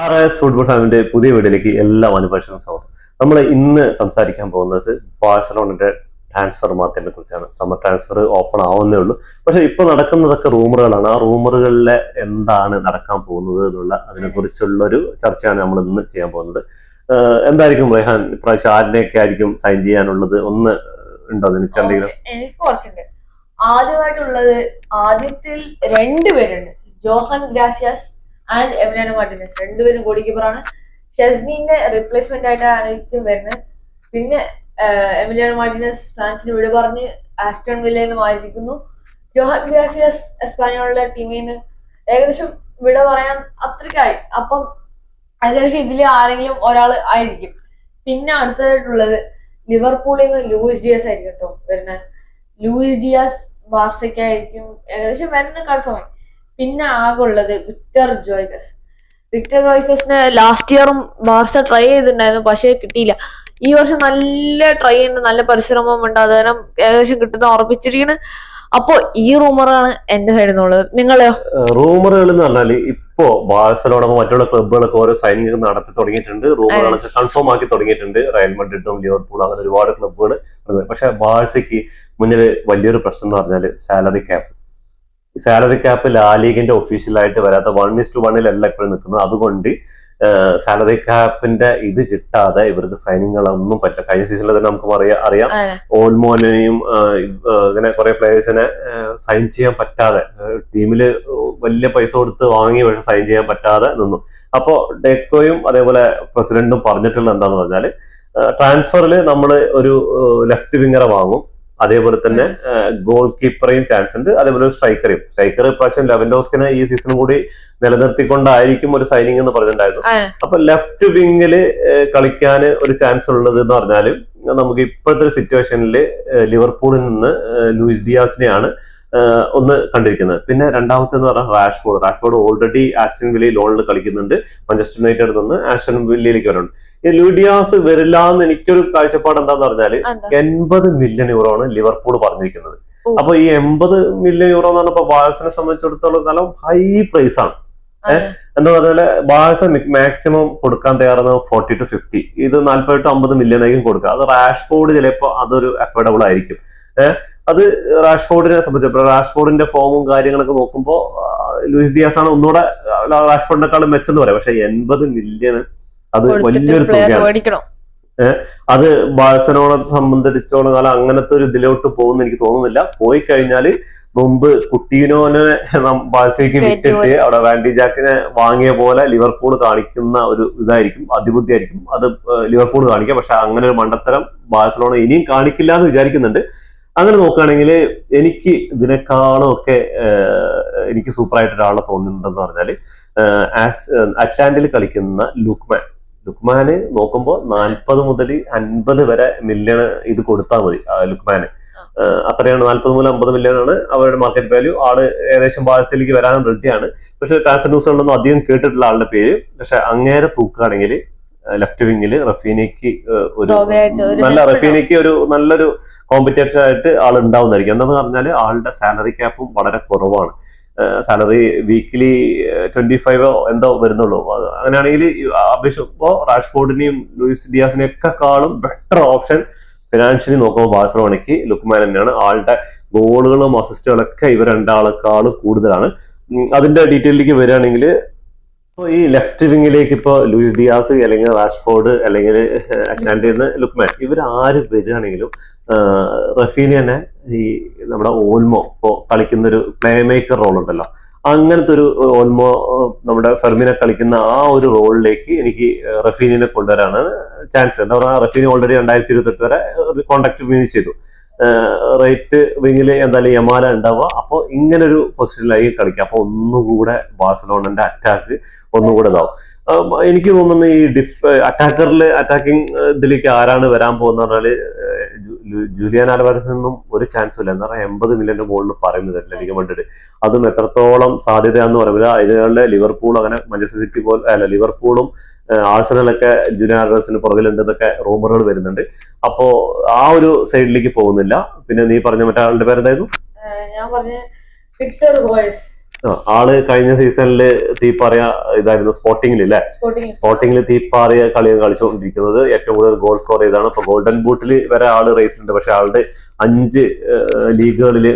RS football ഫാമിന്റെ പുതിയ വീഡിയോയിലേക്ക് എല്ലാ മാനുഫാക്ചറിംഗ് സ്വാഗതം. നമ്മൾ ഇന്ന് സംസാരിക്കാൻ പോകുന്നത് ബാഴ്സലോണയുടെ ട്രാൻസ്ഫർ മാർക്കറ്റിനെ കുറിച്ചാണ്. സമ്മർ ട്രാൻസ്ഫർ ഓപ്പൺ ആവുന്നേ ഉള്ളൂ. പക്ഷെ ഇപ്പൊ നടക്കുന്നതൊക്കെ റൂമറുകളാണ്. ആ റൂമറുകളിലെ എന്താണ് നടക്കാൻ പോകുന്നത് എന്നുള്ള അതിനെക്കുറിച്ചുള്ള ഒരു ചർച്ചയാണ് നമ്മൾ ഇന്ന് ചെയ്യാൻ പോകുന്നത്. എന്തായിരിക്കും റെഹാൻ ഇപ്രാവശ്യം ആരിനെയൊക്കെ ആയിരിക്കും സൈൻ ചെയ്യാനുള്ളത്? ഒന്ന് ഉണ്ടോ നിനക്ക് എന്തെങ്കിലും? എനിക്ക് കുറച്ചുണ്ട്. ആദ്യമായിട്ടുള്ളത് ആദ്യത്തിൽ രണ്ടുപേരുണ്ട്, Johan Garcia and Emiliano Martinez. രണ്ടുപേരും ഗോൾ കീപ്പറാണ്. ഷെസ്നിന്റെ റിപ്ലേസ്മെന്റ് ആയിട്ടായിരിക്കും വരുന്നത്. പിന്നെ എമിലിയാനോ മാർട്ടിനസ് ഫ്രാൻസിന് വിട പറഞ്ഞ് ആസ്റ്റൺ വില്ലയിൽ നിന്ന് മാറിയിരിക്കുന്നു. ജോഹാൻ ഗ്രാസിയാസ് എസ്പാനിയോളിലെ ടീമിൽ നിന്ന് ഏകദേശം വിട പറയാൻ അത്രയ്ക്കായി. അപ്പം ഏകദേശം ഇതിൽ ആരെങ്കിലും ഒരാൾ ആയിരിക്കും. പിന്നെ അടുത്തതായിട്ടുള്ളത് ലിവർപൂളിൽ നിന്ന് ലൂയിസ് ഡിയാസ് ആയിരിക്കും കേട്ടോ വരുന്നത്. ലൂയിസ് ഡിയാസ് ബാർസയ്ക്കായിരിക്കും ഏകദേശം വരുന്നത് കൺഫേമായി. പിന്നെ ആകെ ഉള്ളത് വിക്ടർ ജോയ്കസ്. വിക്ടർ ജോയ്കസിന് ലാസ്റ്റ് ഇയറും ബാർസ ട്രൈ ചെയ്തിട്ടുണ്ടായിരുന്നു, പക്ഷേ കിട്ടിയില്ല. ഈ വർഷം നല്ല ട്രൈ ഉണ്ട്, നല്ല പരിശ്രമം ഉണ്ട്, അത് കാരണം ഏകദേശം കിട്ടുന്ന ഉറപ്പിച്ചിരിക്കുന്നത്. അപ്പോ ഈ റൂമറാണ് എന്റെ സൈഡിൽ നിന്നുള്ളത്. നിങ്ങളെയോ? റൂമറുകൾ എന്ന് പറഞ്ഞാല് ഇപ്പോ ബാഴ്സലോണ മറ്റുള്ള ക്ലബ്ബുകളൊക്കെ ഓരോ സൈനിങ് നടത്തി തുടങ്ങിയിട്ടുണ്ട്. റൂമറുകളൊക്കെ കൺഫേം ആക്കി തുടങ്ങിയിട്ടുണ്ട്. റയൽ മഡ്രിഡും ലിവർപൂളും അങ്ങനെ ഒരുപാട് ക്ലബ്ബുകൾ. പക്ഷെ ബാഴ്സയ്ക്ക് മുന്നിൽ വലിയൊരു പ്രശ്നം എന്ന് പറഞ്ഞാൽ സാലറി ക്യാപ്പ്. സാലറി ക്യാപ്പ് ലാലീഗിന്റെ ഒഫീഷ്യലായിട്ട് വരാത്ത 1:1 ഇപ്പോഴും നിൽക്കുന്നത്. അതുകൊണ്ട് സാലറി ക്യാപ്പിന്റെ ഇത് കിട്ടാതെ ഇവർക്ക് സൈനിങ്ങളൊന്നും പറ്റില്ല. കഴിഞ്ഞ സീസണിൽ തന്നെ നമുക്ക് അറിയാം ഓൾമോനെയും ഇങ്ങനെ കുറെ പ്ലേയേഴ്സിനെ സൈൻ ചെയ്യാൻ പറ്റാതെ, ടീമില് വലിയ പൈസ കൊടുത്ത് വാങ്ങി പക്ഷെ സൈൻ ചെയ്യാൻ പറ്റാതെ നിന്നു. അപ്പോ ഡെക്കോയും അതേപോലെ പ്രസിഡന്റും പറഞ്ഞിട്ടുള്ള എന്താന്ന് പറഞ്ഞാല് ട്രാൻസ്ഫറിൽ നമ്മൾ ഒരു ലെഫ്റ്റ് വിങ്ങറെ വാങ്ങും, അതേപോലെ തന്നെ ഗോൾ കീപ്പറേയും ചാൻസ് ഉണ്ട്, അതേപോലെ സ്ട്രൈക്കർ ഇപ്രാവശ്യം ലെവൻഡോസ്കിനെ ഈ സീസണും കൂടി നിലനിർത്തിക്കൊണ്ടായിരിക്കും ഒരു സൈനിങ് എന്ന് പറഞ്ഞിട്ടുണ്ടായിരുന്നു. അപ്പൊ ലെഫ്റ്റ് വിങ്ങില് കളിക്കാൻ ഒരു ചാൻസ് ഉള്ളത് എന്ന് പറഞ്ഞാല് നമുക്ക് ഇപ്പോഴത്തെ ഒരു സിറ്റുവേഷനിൽ ലിവർപൂളിൽ നിന്ന് ലൂയിസ് ഡിയാസിനെയാണ് ഒന്ന് കണ്ടിരിക്കുന്നത്. പിന്നെ രണ്ടാമത്തെ എന്ന് പറഞ്ഞാൽ റാഷ്ഫോർഡ് ഓൾറെഡി ആസ്റ്റൺ വില്ലയിൽ ലോണിൽ കളിക്കുന്നുണ്ട്. മാഞ്ചസ്റ്റർ യുണൈറ്റഡ് നിന്ന് ആസ്റ്റൺ വില്ലയിലേക്ക് വരുന്നുണ്ട്. ഈ ലൂഡിയാസ് വരില്ല എന്ന് എനിക്കൊരു കാഴ്ചപ്പാട് എന്താന്ന് പറഞ്ഞാല് 80 മില്യൺ യൂറോ ആണ് ലിവർപൂൾ പറഞ്ഞിരിക്കുന്നത്. അപ്പൊ ഈ 80 മില്യൺ യൂറോ എന്ന് പറഞ്ഞപ്പോ ബാഴ്സനെ സംബന്ധിച്ചിടത്തോളം കാലം ഹൈ പ്രൈസ് ആണ്. എന്താ പറഞ്ഞാല് ബാഴ്സ മാക്സിമം കൊടുക്കാൻ തയ്യാറുന്ന 40 to 50, ഇത് 40 to 50 മില്യൺ ആയിരിക്കും കൊടുക്കുക. അത് റാഷ്ഫോർഡ് ചിലപ്പോ അതൊരു അഫോർഡബിൾ ആയിരിക്കും. അത് റാഷ്ഫോർഡിനെ സംബന്ധിച്ചപ്പോൾ റാഷ്ഫോർഡിന്റെ ഫോമും കാര്യങ്ങളൊക്കെ നോക്കുമ്പോൾ ലൂയിസ് ഡിയാസ് ആണ് ഒന്നുകൂടെ റാഷ്ഫോർഡിനെക്കാളും മെച്ചെന്ന് പറയാം. പക്ഷെ 80 മില്യൺ അത് വലിയൊരു തുകയാണ്. അത് ബാഴ്സലോണ സംബന്ധിച്ചോളം കാലം അങ്ങനത്തെ ഒരു ഇതിലോട്ട് പോകുന്ന എനിക്ക് തോന്നുന്നില്ല. പോയി കഴിഞ്ഞാല് മുമ്പ് കുട്ടീനോനെ ബാഴ്സയ്ക്ക് വിറ്റിട്ട് അവിടെ വാൻഡി ജാക്കിനെ വാങ്ങിയ പോലെ ലിവർപൂൾ കാണിക്കുന്ന ഒരു ഇതായിരിക്കും, അതിബുദ്ധിയായിരിക്കും അത് ലിവർപൂൾ കാണിക്കുക. പക്ഷെ അങ്ങനെ ഒരു മണ്ടത്തരം ബാഴ്സലോണ ഇനിയും കാണിക്കില്ല എന്ന് വിചാരിക്കുന്നുണ്ട്. അങ്ങനെ നോക്കുകയാണെങ്കിൽ എനിക്ക് ഇതിനേക്കാളും ഒക്കെ എനിക്ക് സൂപ്പറായിട്ട് ഒരാളെ തോന്നുന്നുണ്ടെന്ന് പറഞ്ഞാല് അറ്റ്ലാന്റിൽ കളിക്കുന്ന ലുക്മാന് നോക്കുമ്പോൾ 40 മുതൽ 50 വരെ മില്യൺ ഇത് കൊടുത്താൽ മതി. ലുക്മാന് അത്രയാണ്, 40 മുതൽ 50 മില്യൺ ആണ് അവരുടെ മാർക്കറ്റ് വാല്യൂ. ആള് ഏകദേശം ബാഴ്സയിലേക്ക് വരാനും റെഡിയാണ്. പക്ഷെ ട്രാൻസ്ഫർ ന്യൂസുകളൊന്നും അധികം കേട്ടിട്ടുള്ള ആളുടെ പേര്. പക്ഷെ അങ്ങേരെ തൂക്കുകയാണെങ്കിൽ ലെഫ്റ്റ് വിങ്ങില് റഫീനയ്ക്ക് ഒരു നല്ലൊരു കോമ്പറ്റേറ്റർ ആയിട്ട് ആൾ ഉണ്ടാവുന്നതായിരിക്കും. എന്താന്ന് പറഞ്ഞാൽ ആളുടെ സാലറി ക്യാപ്പും വളരെ കുറവാണ്. സാലറി വീക്കിലി 25 എന്തോ വരുന്നുള്ളൂ. അങ്ങനെയാണെങ്കിൽ അപേക്ഷിച്ചപ്പോ റാഷ്ഫോർഡിനെയും ലൂയിസ് ഡിയാസിനെയൊക്കെക്കാളും ബെറ്റർ ഓപ്ഷൻ ഫിനാൻഷ്യലി നോക്കുമ്പോൾ ബാഴ്സലോണയ്ക്ക് ലുക്മാൻ തന്നെയാണ്. ആളുടെ ഗോളുകളും അസിസ്റ്റുകളൊക്കെ ഇവർ രണ്ടാളെക്കാളും കൂടുതലാണ്. അതിന്റെ ഡീറ്റെയിലേക്ക് വരികയാണെങ്കിൽ ഇപ്പൊ ഈ ലെഫ്റ്റ് വിങ്ങിലേക്ക് ഇപ്പൊ ലൂയിസ് ഡിയാസ് അല്ലെങ്കിൽ റാഷ്ഫോർഡ് അല്ലെങ്കിൽ അറ്റ്ലാന്റിൽ നിന്ന് ലുക്മാൻ ഇവർ ആര് വരികയാണെങ്കിലും റഫീനിയനെ ഈ നമ്മുടെ ഓൾമോ ഇപ്പോ കളിക്കുന്ന ഒരു പ്ലേ മേക്കർ റോൾ ഉണ്ടല്ലോ, അങ്ങനത്തെ ഒരു ഓൾമോ നമ്മുടെ ഫെർമിനെ കളിക്കുന്ന ആ ഒരു റോളിലേക്ക് എനിക്ക് റഫീനിനെ കൊണ്ടുവരാനാണ് ചാൻസ്. എന്താ പറയുക, റഫീനി ഓൾറെഡി 2028 വരെ കോൺട്രാക്ട് റിന്യൂ ചെയ്തു. റൈറ്റ് വിങ്ങില് എന്തായാലും യമാല ഉണ്ടാവുക. അപ്പോൾ ഇങ്ങനൊരു പൊസിഷനിലായി കളിക്കുക. അപ്പൊ ഒന്നുകൂടെ ബാഴ്സലോണന്റെ അറ്റാക്ക് ഒന്നുകൂടെ ഇതാവും. എനിക്ക് തോന്നുന്നു ഈ അറ്റാക്കിംഗ് ഇതിലേക്ക് ആരാണ് വരാൻ പോകുന്ന പറഞ്ഞാല് ജൂലിയൻ ആൽവാരസിൽ നിന്നും ഒരു ചാൻസും ഇല്ല. എന്താ പറയുക, 80 മില്യന്റെ മുകളിൽ പറയുന്നത് അത്ലറ്റിക് മഡ്രിഡ്. അതും എത്രത്തോളം സാധ്യതയാന്ന് പറയുന്നത് ഇതിനുള്ള ലിവർപൂൾ അങ്ങനെ മാഞ്ചസ്റ്റർ സിറ്റി പോലെ അല്ല, ലിവർപൂളും ആഴ്സണലൊക്കെ ജൂലിയൻ ആൽവാരസിന് പുറകിലുണ്ടെന്നൊക്കെ റൂമറുകൾ വരുന്നുണ്ട്. അപ്പോ ആ ഒരു സൈഡിലേക്ക് പോകുന്നില്ല. പിന്നെ നീ പറഞ്ഞ മറ്റേ ആളുടെ പേരെന്തായിരുന്നു? ഞാൻ പറഞ്ഞ വിക്ടർ ആള് കഴിഞ്ഞ സീസണില് തീപ്പാറിയ ഇതായിരുന്നു സ്പോർട്ടിംഗിൽ അല്ലെ, സ്പോർട്ടിംഗിൽ തീപ്പാറിയ കളിയാണ് കളിച്ചുകൊണ്ടിരിക്കുന്നത്. ഏറ്റവും കൂടുതൽ ഗോൾ സ്കോർ ചെയ്താണ്. ഇപ്പൊ ഗോൾഡൻ ബൂട്ടിൽ വരെ ആള് റേസ് ഉണ്ട്. പക്ഷെ ആളുടെ 5 ലീഗുകളിൽ,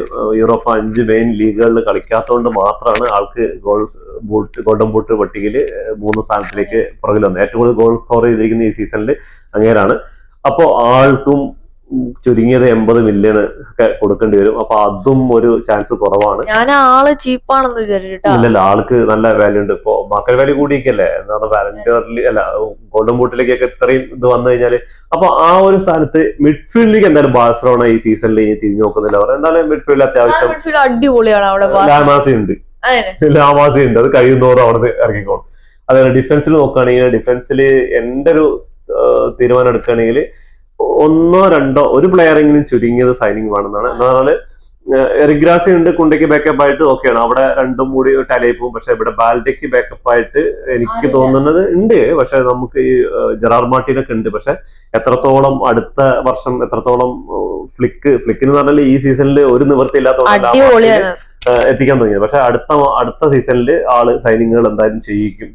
യൂറോപ്പ 5 മെയിൻ ലീഗുകളിൽ കളിക്കാത്തതുകൊണ്ട് മാത്രമാണ് ആൾക്ക് ഗോൾഡൻ ബൂട്ട് പട്ടികയിൽ 3 സ്ഥാനത്തിലേക്ക് പുറകിൽ വന്നത്. ഏറ്റവും കൂടുതൽ ഗോൾ സ്കോർ ചെയ്തിരിക്കുന്ന ഈ സീസണിൽ അങ്ങേരാണ്. അപ്പോ ആൾക്കും ചുരുങ്ങിയത് 80 മില്യൺ ഒക്കെ കൊടുക്കേണ്ടി വരും. അപ്പൊ അതും ഒരു ചാൻസ് കുറവാണ്. ഞാൻ ആള് ചീപ്പാണെന്ന് വിചാരിച്ചിട്ടാ. ഇല്ലല്ല, ആൾക്ക് നല്ല വാല്യൂ ഉണ്ട്. ഇപ്പൊ മാർക്കറ്റ് വാല്യൂ കൂടിയൊക്കെയല്ലേ, എന്താണ് വാലന്റിയറിൽ അല്ല ഗോൾഡൻ ബൂട്ടിലേക്കൊക്കെ ഇത്രയും ഇത് വന്നു കഴിഞ്ഞാല്. അപ്പൊ ആ ഒരു സ്ഥാനത്ത് മിഡ്ഫീൽഡിലേക്ക് എന്തായാലും ബാഴ്സലോണ ഈ സീസണിൽ തിരിഞ്ഞു നോക്കുന്നില്ല. പറയാം എന്തായാലും മിഡ്ഫീൽഡ് അത്യാവശ്യം അടിപൊളിയാണ്. അവിടെ ലാമാസി ഉണ്ട്, അത് കഴിയുന്നോറും അവിടെ ഇറങ്ങിക്കോളും. അതായത് ഡിഫൻസിൽ നോക്കുകയാണെങ്കിൽ, ഡിഫൻസിൽ എന്റെ ഒരു തീരുമാനം എടുക്കുകയാണെങ്കിൽ 1 or 2 ഒരു പ്ലെയറെങ്കിലും ചുരുങ്ങിയത് സൈനിങ് വേണമെന്നാണ്. എന്നാൽ എറിഗ്രാസി ഉണ്ട് കുണ്ടയ്ക്ക് ബാക്കപ്പ് ആയിട്ട്, ഓക്കെയാണ്. അവിടെ 2ഉം കൂടി ടാലി പോകും. പക്ഷെ ഇവിടെ ബാൽഡയ്ക്ക് ബാക്കപ്പ് ആയിട്ട് എനിക്ക് തോന്നുന്നത് ഉണ്ട്. പക്ഷെ നമുക്ക് ഈ ജെറാർ മാർട്ടിനൊക്കെ ഉണ്ട്. പക്ഷെ എത്രത്തോളം അടുത്ത വർഷം എത്രത്തോളം ഫ്ലിക്കിന് പറഞ്ഞാൽ ഈ സീസണിൽ ഒരു നിവൃത്തി ഇല്ലാത്തതുകൊണ്ട് എത്തിക്കാൻ തുടങ്ങിയത്. പക്ഷെ അടുത്ത സീസണിൽ ആള് സൈനിങ്ങുകൾ എന്തായാലും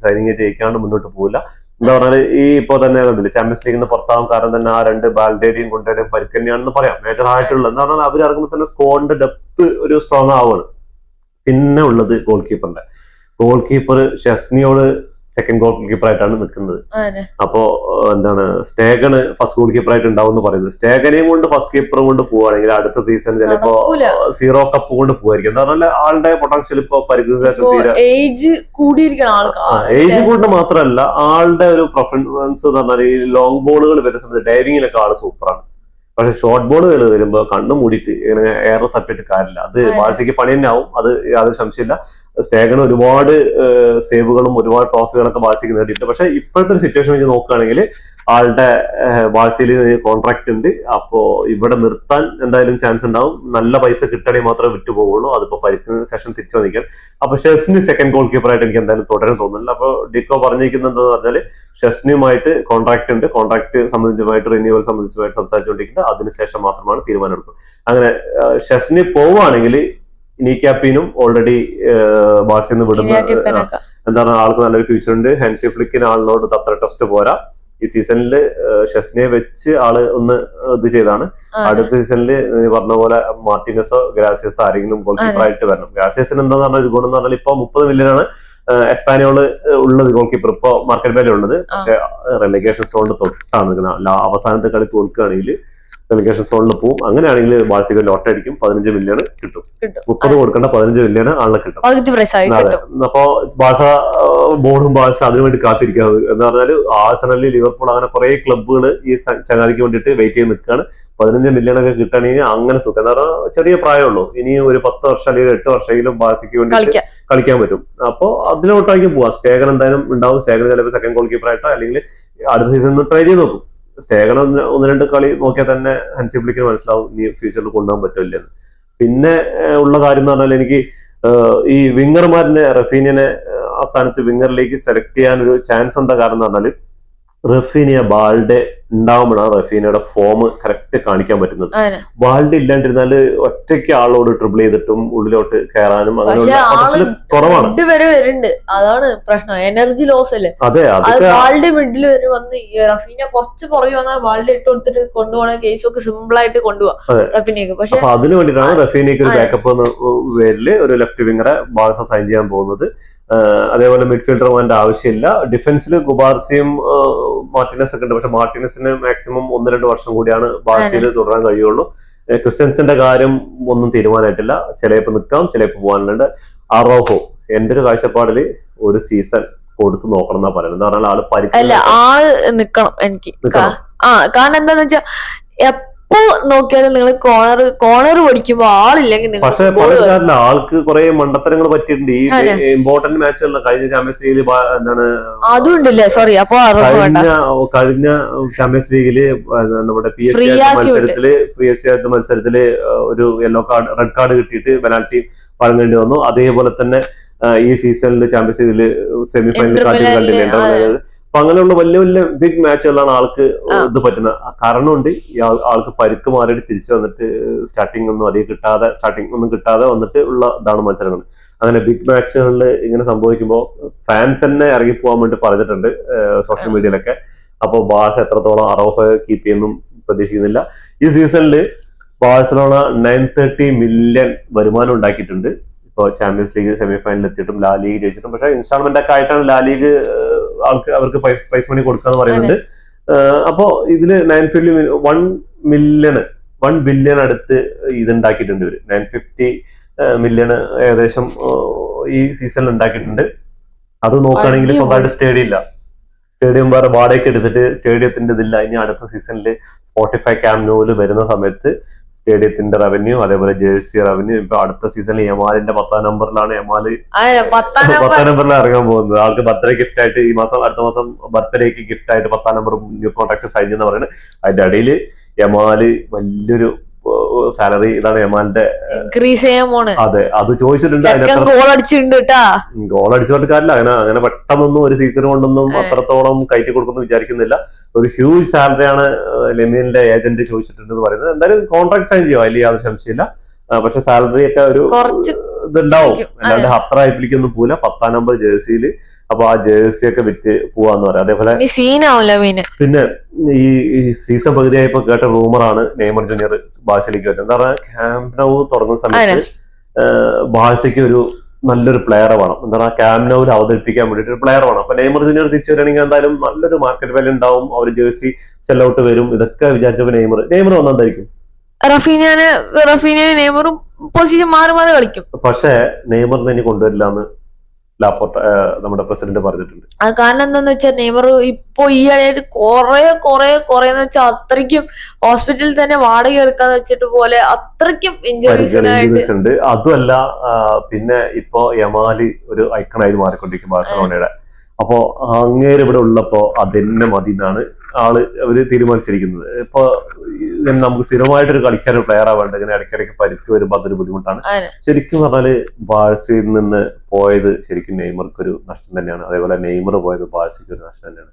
സൈനിങ് ചെയ്യിക്കാണ്ട് മുന്നോട്ട് പോകില്ല. എന്താ പറഞ്ഞാല് ഈ ഇപ്പൊ തന്നെ കണ്ടില്ല, ചാമ്പ്യൻസ് ലീഗിൽ നിന്ന് പുറത്താവാൻ കാരണം തന്നെ ആ 2 ബാൽഡേഡിയും കൊണ്ടേടിയും പരിക്കന്നെയാണെന്ന് പറയാം. മേജർ ആയിട്ടുള്ളത് എന്താ പറഞ്ഞാൽ അവർ ഇറങ്ങുമ്പോൾ തന്നെ സ്ക്വാഡിന്റെ ഡെപ്ത് ഒരു സ്ട്രോങ് ആവുകയാണ്. പിന്നെ ഉള്ളത് ഗോൾ കീപ്പർ ഷെസ്നിയോട് സെക്കൻഡ് ഗോൾ കീപ്പർ ആയിട്ടാണ് നിൽക്കുന്നത്. അപ്പോ എന്താണ് സ്റ്റേഗണ് ഫസ്റ്റ് ഗോൾ കീപ്പർ ആയിട്ട് ഉണ്ടാവും എന്ന് പറയുന്നത്. സ്റ്റേഗനെയും കൊണ്ട് ഫസ്റ്റ് കീപ്പറും കൊണ്ട് പോവുകയാണെങ്കിൽ അടുത്ത സീസൺ ചിലപ്പോ 0 കപ്പ് കൊണ്ട് പോവായിരിക്കും. എന്താ പറഞ്ഞാൽ ആളുടെ പൊട്ടൻഷ്യൽ ഇപ്പൊ ഏജ് കൂടിന് മാത്രമല്ല, ആളുടെ ഒരു പെർഫോമൻസ് എന്ന് പറഞ്ഞാൽ ഈ ലോങ് ബോളുകൾ വരുന്ന സമയത്ത് ഡൈവിങ്ങിലൊക്കെ ആള് സൂപ്പറാണ്. പക്ഷെ ഷോർട്ട് ബോളുകൾ വരുമ്പോ കണ്ണു മൂടിയിട്ട് ഇങ്ങനെ ഏറെ തപ്പിയിട്ട് കാര്യമില്ല. അത് ബാഴ്സയ്ക്ക് പണി തന്നെ ആവും, അത് യാതൊരു സംശയമില്ല. സ്റ്റേഗൺ ഒരുപാട് സേവുകളും ഒരുപാട് ട്രോഫികളൊക്കെ ബാഴ്സയ്ക്ക് നേടിയിട്ട്. പക്ഷെ ഇപ്പോഴത്തെ ഒരു സിറ്റുവേഷൻ വെച്ച് നോക്കുകയാണെങ്കിൽ ആളുടെ ബാഴ്സയിൽ കോൺട്രാക്ട് ഉണ്ട്. അപ്പോ ഇവിടെ നിർത്താൻ എന്തായാലും ചാൻസ് ഉണ്ടാവും. നല്ല പൈസ കിട്ടണമെങ്കിൽ മാത്രമേ വിട്ടുപോകുള്ളൂ. അതിപ്പോ പരിക്കുന്ന ശേഷം തിരിച്ചു വന്നിരിക്കാൻ. അപ്പൊ ഷെസ്നി സെക്കൻഡ് ഗോൾ കീപ്പർ ആയിട്ട് എനിക്ക് എന്തായാലും തുടരാൻ തോന്നുന്നില്ല. അപ്പൊ ഡിക്കോ പറഞ്ഞിരിക്കുന്നത് എന്താന്ന് പറഞ്ഞാൽ ഷെസ്നിയുമായിട്ട് കോൺട്രാക്ട് ഉണ്ട്, കോൺട്രാക്ട് സംബന്ധിച്ചുമായിട്ട് റിന്യൂവൽ സംബന്ധിച്ചുമായിട്ട് സംസാരിച്ചുകൊണ്ടിരിക്കുന്നത്. അതിനുശേഷം മാത്രമാണ് തീരുമാനം എടുക്കുന്നത്. അങ്ങനെ ഷെസ്നി പോവുകയാണെങ്കിൽ നീക്കാപ്പിനും ഓൾറെഡി ബാഴ്സയിൽ നിന്ന് വിടുന്ന എന്താണ് ആൾക്ക് നല്ലൊരു ഫ്യൂച്ചർ ഉണ്ട്. ഹാൻസി ഫ്ലിക്കിന് ആളിനോട് അത്ര ടെസ്റ്റ് പോരാ. ഈ സീസണിൽ ഷെസ്നിയെ വെച്ച് ആള് ഒന്ന് ഇത് ചെയ്താണ്. അടുത്ത സീസണിൽ പറഞ്ഞ പോലെ മാർട്ടിനസോ ഗ്രാസിയസോ ആരെങ്കിലും ഗോൾ കീപ്പർ ആയിട്ട് വരണം. ഗ്രാസിയസിന് എന്താന്ന് പറഞ്ഞാൽ ഒരു ഗുണം എന്ന് പറഞ്ഞാൽ ഇപ്പൊ 30 മില്യനാണ് എസ്പാനിയോള് ഉള്ളത് ഗോൾ കീപ്പർ ഇപ്പൊ മാർക്കറ്റ് വാല്യൂ ഉള്ളത്. പക്ഷെ റെലഗേഷൻ സോണിൽ തൊട്ടാണ് നിൽക്കുന്നത്. അവസാനത്തെ കളി തോൽക്കുകയാണെങ്കിൽ റെലഗേഷൻ സോണിൽ പോവും. അങ്ങനെയാണെങ്കിൽ ബാഴ്സയ്ക്ക് ലോട്ട് അടിക്കും, 15 മില്യൺ കിട്ടും. 30 കൊടുക്കേണ്ട 15 മില്യൺ ആളിനെ കിട്ടും. അതെ. അപ്പൊ ബാഴ്സ ബോർഡും ബാഴ്സ അതിനുവേണ്ടി കാത്തിരിക്കുന്നത് എന്ന് പറഞ്ഞാൽ ആഴ്സണൽ, ലിവർപൂൾ അങ്ങനെ കുറെ ക്ലബ്ബുകൾ ഈ ചങ്ങാതിക്ക് വേണ്ടിയിട്ട് വെയിറ്റ് ചെയ്ത് നിൽക്കുകയാണ്. 15 മില്യൺ ഒക്കെ കിട്ടുകയാണെങ്കിൽ അങ്ങനെ തുക. എന്ന് പറഞ്ഞാൽ ചെറിയ പ്രായമുള്ളൂ. ഇനി ഒരു 10 വർഷം അല്ലെങ്കിൽ 8 വർഷമെങ്കിലും ബാഴ്സയ്ക്ക് വേണ്ടി കളിക്കാൻ പറ്റും. അപ്പോ അതിലോട്ടായിരിക്കും പോവാം. സ്റ്റേഗൺ എന്തായാലും ഉണ്ടാവും. സ്റ്റേഗൺ ചിലപ്പോൾ സെക്കൻഡ് ഗോൾ കീപ്പർ ആയിട്ടോ അല്ലെങ്കിൽ അടുത്ത സീസണിൽ ട്രൈ ചെയ്ത് നോക്കും. സ്റ്റേഗൺ 1-2 കളി നോക്കിയാൽ തന്നെ ഹാൻസി ഫ്ലിക്കിന് മനസ്സിലാവും ഇനി ഫ്യൂച്ചറിൽ കൊണ്ടുപോകാൻ പറ്റില്ലെന്ന്. പിന്നെ ഉള്ള കാര്യം എന്ന് പറഞ്ഞാൽ എനിക്ക് ഈ വിങ്ങർമാരിനെ റഫീനിയനെ ആ സ്ഥാനത്ത് വിങ്ങറിലേക്ക് സെലക്ട് ചെയ്യാൻ ഒരു ചാൻസ് എന്താ കാരണം എന്ന് പറഞ്ഞാൽ റഫീനിയ ബാൾഡെ ഉണ്ടാവുമ്പോഴാണ് റഫീനയുടെ ഫോം കറക്റ്റ് കാണിക്കാൻ പറ്റുന്നത്. ബാൾഡെ ഇല്ലാണ്ടിരുന്നാല് ഒറ്റയ്ക്ക് ആളോട് ട്രിബിൾ ചെയ്തിട്ടും ഉള്ളിലോട്ട് കയറാനും അങ്ങനെയുള്ള കുറവാണ്. അതാണ് പ്രശ്നം, എനർജി ലോസ് അല്ലേ. അതെ, ബാൾഡെ മിഡിൽ വരെ വന്ന് റഫീന കുറച്ച് പുറകെ വന്നാൽ ബാൾഡെ ഇട്ട് കൊടുത്തിട്ട് കൊണ്ടുപോകണ കേസൊക്കെ സിമ്പിൾ ആയിട്ട് കൊണ്ടുപോകാം റഫീനയ്ക്ക്. പക്ഷെ അതിനു വേണ്ടിയിട്ടാണ് റഫീനയ്ക്ക് ഒരു ബാക്കപ്പ് എന്ന പേരില് ഒരു ലെഫ്റ്റ് വിങ്ങറെ ബാഴ്സ സൈൻ ചെയ്യാൻ പോകുന്നത്. അതേപോലെ മിഡ്ഫീൽഡർ വേണ്ട ആവശ്യമില്ല. ഡിഫൻസിൽ ഗുബാർസിയും മാർട്ടിനസ് ഒക്കെ ഉണ്ട്. പക്ഷെ മാർട്ടിനസിന് മാക്സിമം 1-2 വർഷം കൂടിയാണ് ബാഴ്സയിൽ തുടരാൻ കഴിയുള്ളൂ. ക്രിസ്ത്യൻസിന്റെ കാര്യം ഒന്നും തീരുമാനമായിട്ടില്ല. ചിലപ്പോൾ നിൽക്കാം, ചിലപ്പോൾ പോകാനുണ്ട്. അറോഹോ എന്റെ ഒരു കാഴ്ചപ്പാടില് ഒരു സീസൺ കൊടുത്തു നോക്കണം എന്നാ പറയുന്നത്. എന്താ പറഞ്ഞാൽ ആള് ആള് നിക്കണം എനിക്ക്. കാരണം എന്താന്ന് വെച്ചാൽ എപ്പോ നോക്കിയാലും നിങ്ങൾ കോർണർ പഠിക്കുമ്പോ ആളില്ലെങ്കിൽ. പക്ഷെ പറഞ്ഞ ആൾക്ക് കുറെ മണ്ടത്തരങ്ങൾ പറ്റിയിട്ടുണ്ട് ഈ ഇമ്പോർട്ടന്റ് മാച്ചുകളിൽ. കഴിഞ്ഞ ചാമ്പ്യൻസ് ലീഗിൽ എന്താണ് അതുകൊണ്ടല്ലേ സോറി അപ്പൊ കഴിഞ്ഞ ചാമ്പ്യൻസ് ലീഗില് നമ്മുടെ പി എസ് സി മത്സരത്തില് ഒരു റെഡ് കാർഡ് കിട്ടിയിട്ട് പെനാൽറ്റി വഴങ്ങേണ്ടി വന്നു. അതേപോലെ തന്നെ ഈ സീസണിൽ ചാമ്പ്യൻസ് ലീഗില് സെമി ഫൈനൽ കണ്ടില്ല. അപ്പൊ അങ്ങനെയുള്ള വലിയ വലിയ ബിഗ് മാച്ചുകളാണ് ആൾക്ക് ഇത് പറ്റുന്നത്. കാരണമുണ്ട് ഈ ആൾക്ക് പരിക്ക് മാറിയിട്ട് തിരിച്ചു വന്നിട്ട് സ്റ്റാർട്ടിംഗ് ഒന്നും കിട്ടാതെ വന്നിട്ട് ഉള്ള ഇതാണ് മത്സരങ്ങൾ. അങ്ങനെ ബിഗ് മാച്ചുകളിൽ ഇങ്ങനെ സംഭവിക്കുമ്പോൾ ഫാൻസ് തന്നെ ഇറങ്ങി പോകാൻ വേണ്ടി പറഞ്ഞിട്ടുണ്ട് സോഷ്യൽ മീഡിയയിലൊക്കെ. അപ്പോൾ ബാഴ്സ എത്രത്തോളം അറോഹ കീപ്പ് ചെയ്യുന്നും പ്രതീക്ഷിക്കുന്നില്ല. ഈ സീസണിൽ ബാഴ്സലോണ 930 മില്യൺ വരുമാനം ഉണ്ടാക്കിയിട്ടുണ്ട്. ഇപ്പോൾ ചാമ്പ്യൻസ് ലീഗ് സെമി ഫൈനലിൽ എത്തിയിട്ടും ലാ ലീഗ് ജയിച്ചിട്ടും. പക്ഷേ ഇൻസ്റ്റാൾമെന്റ് ഒക്കെ ആയിട്ടാണ് ലാ ലീഗ് അവർക്ക് പ്രൈസ് മണി കൊടുക്കുക എന്ന് പറയുന്നുണ്ട്. അപ്പോ ഇതില് 1 ബില്യൺ അടുത്ത് ഇതുണ്ടാക്കിയിട്ടുണ്ട് ഇവര്. 950 മില്യൺ ഏകദേശം ഈ സീസണിൽ ഉണ്ടാക്കിയിട്ടുണ്ട്. അത് നോക്കുകയാണെങ്കിൽ സ്വന്തമായിട്ട് സ്റ്റേഡിയം ഇല്ല, സ്റ്റേഡിയം വേറെ വാടകയ്ക്ക് എടുത്തിട്ട് സ്റ്റേഡിയത്തിന്റെ ഇതില്ല. ഇനി അടുത്ത സീസണിൽ സ്പോട്ടിഫൈ ക്യാമ്പ് നോവില് വരുന്ന സമയത്ത് സ്റ്റേഡിയത്തിന്റെ റവന്യൂ, അതേപോലെ ജേഴ്സി റവന്യൂ. ഇപ്പൊ അടുത്ത സീസണിൽ യമാലിന്റെ 10ാം നമ്പറിലാണ് യമാല് 10ാം നമ്പറിൽ ഇറങ്ങാൻ പോകുന്നത്. ആൾക്ക് ബർത്ത്ഡേ ഗിഫ്റ്റ് ആയിട്ട് ഈ മാസം അടുത്ത മാസം ബർത്ത്ഡേക്ക് ഗിഫ്റ്റ് ആയിട്ട് 10ാം നമ്പർ ന്യൂ കോൺട്രാക്ട് സൈൻ ചെയ്യുന്ന പറയുന്നത്. അതിന്റെ ഇടയിൽ യമാല് വലിയൊരു സാലറി, ഇതാണ് യമാലിന്റെ ഇൻക്രീസ് ചെയ്യാൻ പോണ്. അതെ, അത് ചോദിച്ചിട്ടുണ്ട്. ഗോൾ അടിച്ചോട്ട് കാര്യമില്ല. അങ്ങനെ പെട്ടെന്നൊന്നും ഒരു സീസൺ കൊണ്ടൊന്നും അത്രത്തോളം കയറ്റി കൊടുക്കുന്നു വിചാരിക്കുന്നില്ല. ഒരു ഹ്യൂജ് സാലറിയാണ് ലെമിയലിന്റെ ഏജന്റ് ചോദിച്ചിട്ടുണ്ടെന്ന് പറയുന്നത്. എന്തായാലും കോൺട്രാക്ട് സൈൻ ചെയ്യുക, അതിൽ യാതൊരു സംശയമില്ല. പക്ഷെ സാലറി ഒക്കെ ഒരു ഇതുണ്ടാവും, അല്ലാണ്ട് അത്ര ഹൈപ്പിലേക്കൊന്നും പോവില്ല. 10ാം നമ്പർ ജേഴ്സിയിൽ. അപ്പൊ ആ ജേഴ്സി ഒക്കെ വിറ്റ് പോവാന്ന് പറയാം. അതേപോലെ പിന്നെ ഈ സീസൺ പകുതിയായപ്പോ കേട്ട റൂമറാണ് നെയ്മർ ജൂനിയർ ബാഴ്സയിലേക്ക് വരുന്നത്. എന്താ പറയുക, ക്യാമ്പ് നൗ തുടങ്ങുന്ന സമയത്ത് ബാഴ്സയ്ക്ക് ഒരു നല്ലൊരു പ്ലെയർ വേണം. എന്താണ്, ക്യാമ്പ് നൗവിൽ അവതരിപ്പിക്കാൻ വേണ്ടിയിട്ട് ഒരു പ്ലെയർ വേണം. അപ്പൊ നെയ്മർ ജൂനിയർ തിരിച്ചു വരികയാണെങ്കിൽ എന്തായാലും നല്ലൊരു മാർക്കറ്റ് വാല്യൂ ഉണ്ടാവും. അവർ ജേഴ്സി സെൽ ഔട്ട് വരും. ഇതൊക്കെ വിചാരിച്ചപ്പോ നെയ്മർ വന്നെന്തായിരിക്കും, നെയ്മറും പൊസിഷൻ മാറി മാറി കളിക്കും. പക്ഷെ നെയ്മറിനെ ഇനി കൊണ്ടുവരില്ല എന്ന് ലാപ്പോർട്ട നമ്മുടെ പ്രസിഡന്റ് പറഞ്ഞിട്ടുണ്ട്. അത് കാരണം എന്താന്ന് വെച്ചാൽ നെയ്മർ ഇപ്പൊ ഈ ഇടയായിട്ട് കൊറേന്ന് വെച്ചാൽ അത്രയ്ക്കും ഹോസ്പിറ്റലിൽ തന്നെ വാടക എടുക്കാന്ന് വെച്ചിട്ട് പോലെ അത്രയ്ക്കും ഇഞ്ചുറീസ് ഉണ്ട്. അതുമല്ല, പിന്നെ ഇപ്പൊ യമാലി ഒരു ഐക്കണായി മാറിക്കൊണ്ടിരിക്കും ബാഴ്സലോണയുടെ. അപ്പോ അങ്ങേര് ഇവിടെ ഉള്ളപ്പോ അതെന്നെ മതി എന്നാണ് അവര് തീരുമാനിച്ചിരിക്കുന്നത്. ഇപ്പൊ നമുക്ക് സ്ഥിരമായിട്ടൊരു കളിക്കാൻ ഒരു പ്ലെയറാ വേണ്ടത്. ഇങ്ങനെ ഇടയ്ക്കിടയ്ക്ക് പരിക്ക് വരുമ്പോ അതൊരു ബുദ്ധിമുട്ടാണ്. ശരിക്കും പറഞ്ഞാല് ബാഴ്സയിൽ നിന്ന് പോയത് ശരിക്കും നെയ്മർക്ക് ഒരു നഷ്ടം തന്നെയാണ്. അതേപോലെ നെയ്മർ പോയത് ബാഴ്സയ്ക്ക് ഒരു നഷ്ടം തന്നെയാണ്.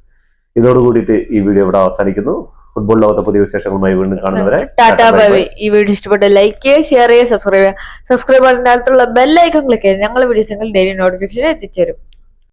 ഇതോട് കൂടിയിട്ട് ഈ വീഡിയോ ഇവിടെ അവസാനിക്കുന്നു. ഫുട്ബോൾ ലോകത്തെ പുതിയ വിശേഷങ്ങളുമായി വീണ്ടും കാണുന്നവരെ ടാറ്റാ ബൈ ബൈ. ഈ വീഡിയോ ഇഷ്ടപ്പെട്ട ലൈക്ക് ചെയ്യുക, ഷെയർ ചെയ്യുക, സബ്സ്ക്രൈബ് ബട്ടന്റെ അടുത്തുള്ള ബെല്ലൈക്കൺ ക്ലിക്ക് ചെയ്യുക. ഞങ്ങളുടെ വീഡിയോസ് നിങ്ങൾ ഡെയിലി നോട്ടിഫിക്കേഷൻ എത്തിച്ചേരും.